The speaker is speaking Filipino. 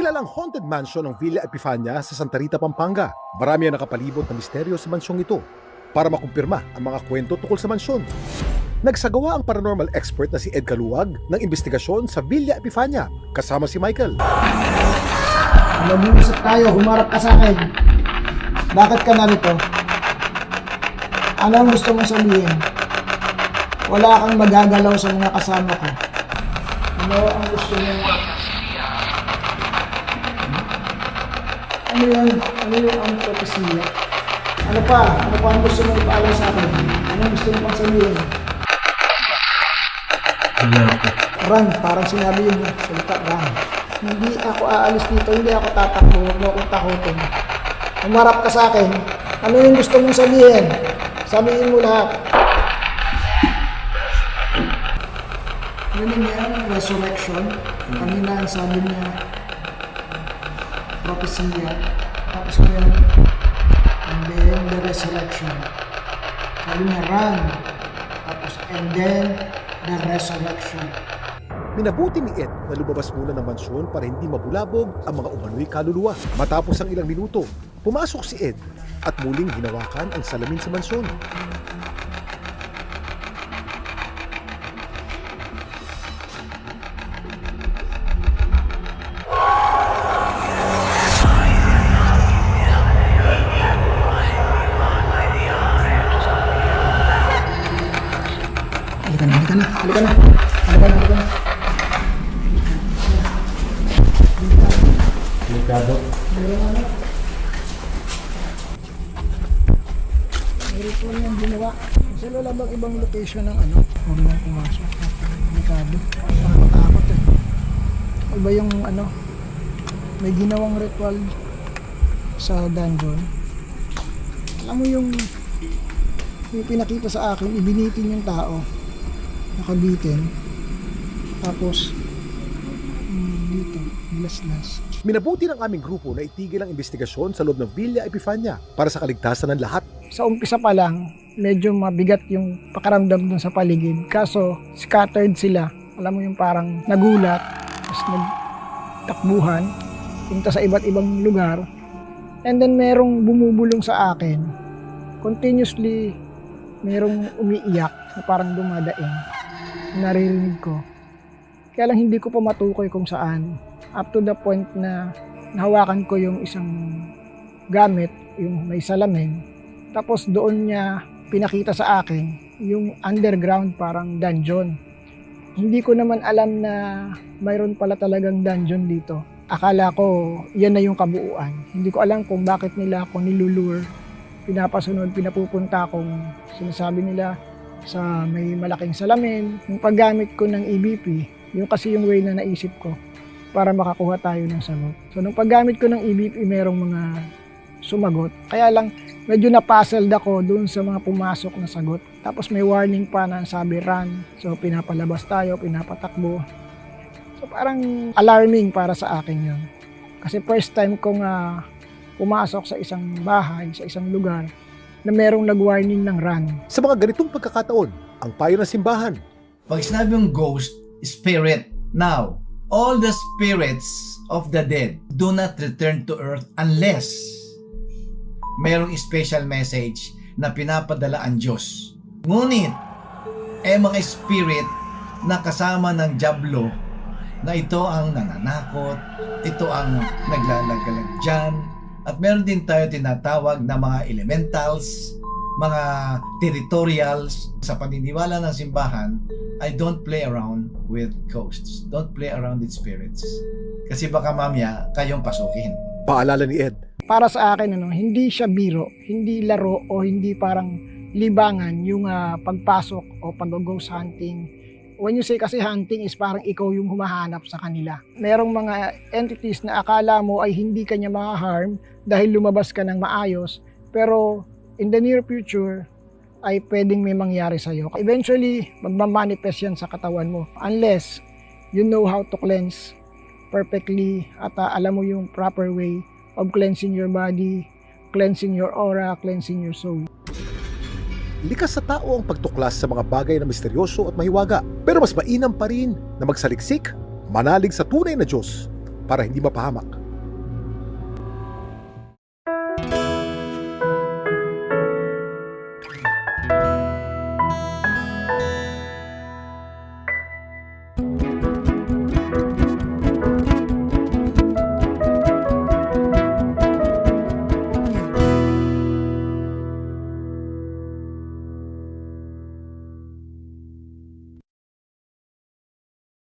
Kilalang haunted mansion ng Villa Epifania sa Santa Rita, Pampanga. Marami ang nakapalibot na misteryo sa mansyong ito. Para makumpirma ang mga kwento tungkol sa mansyon, nagsagawa ang paranormal expert na si Ed Caluwag ng investigasyon sa Villa Epifania kasama si Michael. Mag-uusap tayo, humarap ka sa akin. Bakit ka narito? Ano ang gusto mong sabihin? Wala kang magagalaw sa mga kasama ko. Ano ang gusto mong... Ano yung ang propesya? Ano pa ang gusto mong ipaalam sa akin? Ano ang gusto mong sabihin? Run, parang sinabi yun, salita, run. Hindi ako aalis dito, hindi ako tatakbo, huwag mo akong takutin. Umarap ka sa akin, ano yung gusto mong sabihin? Sabihin mo lahat. Yun yung resurrection. Kanina ang sabi niya, propesya. Tapos ngayon, and then the resurrection. Sabi niya, run. Tapos, and then the resurrection. Minabuti ni Ed na lumabas muna ng mansyon para hindi mabulabog ang mga umano'y kaluluwa. Matapos ang ilang minuto, pumasok si Ed at muling hinawakan ang salamin sa mansyon. Halika na. Delikado. Meron po niyang ginawa. Kasi wala bang ibang location ng ano? Huwag nang pumasok. Delikado. Nakakatakot eh. Iba yung ano, may ginawang ritual sa dungeon. Alam mo yung pinakita sa akin, ibinitin yung tao. Nakabitin. Tapos, dito, glaslas. Minabuti ng aming grupo na itigil ang investigasyon sa loob ng Villa Epifania para sa kaligtasan ng lahat. Sa umpisa pa lang, medyo mabigat yung pakaramdam dun sa paligid. Kaso, scattered sila. Alam mo yung parang nagulat, tapos nagtakbuhan, punta sa iba't ibang lugar. And then merong bumubulong sa akin. Continuously, merong umiiyak na parang dumadaing. Naririnig ko. Kaya lang hindi ko pa matukoy kung saan. Up to the point na nahawakan ko yung isang gamit, yung may salamin. Tapos doon niya pinakita sa akin yung underground parang dungeon. Hindi ko naman alam na mayroon pala talagang dungeon dito. Akala ko yan na yung kabuuan. Hindi ko alam kung bakit nila ako nilulure, pinapasunod, pinapupunta kung sinasabi nila sa may malaking salamin. Yung paggamit ko ng EVP, yung kasi yung way na naisip ko para makakuha tayo ng sagot. So nung paggamit ko ng EVP, merong mga sumagot. Kaya lang medyo na-puzzled ako dun sa mga pumasok na sagot. Tapos may warning pa na sabi run. So pinapalabas tayo, pinapatakbo. So parang alarming para sa akin yun. Kasi first time kong pumasok sa isang bahay, sa isang lugar na merong nag-warning ng run. Sa mga ganitong pagkakataon, ang payo ng simbahan, Pag sinabi yung ghost, spirit. Now, all the spirits of the dead do not return to earth unless merong special message na pinapadala ang Diyos. Ngunit, mga spirit na kasama ng Diablo na ito ang nananakot, ito ang naglalagalag dyan, at meron din tayo tinatawag na mga elementals, mga territorials. Sa paniniwala ng simbahan, I don't play around with ghosts. Don't play around with spirits. Kasi baka mamaya kayong pasukin. paalala ni Ed. Para sa akin, hindi siya biro, hindi laro o hindi parang libangan yung pagpasok o pag-ghost hunting. When you say kasi hunting is parang ikaw yung humahanap sa kanila. Merong mga entities na akala mo ay hindi kanya ma-harm dahil lumabas ka ng maayos, pero in the near future ay pwedeng may mangyari sa'yo. Eventually, magmamanifest yan sa katawan mo unless you know how to cleanse perfectly at alam mo yung proper way of cleansing your body, cleansing your aura, cleansing your soul. Likas sa tao ang pagtuklas sa mga bagay na misteryoso at mahiwaga. Pero mas mainam pa rin na magsaliksik, manalig sa tunay na Diyos para hindi mapahamak.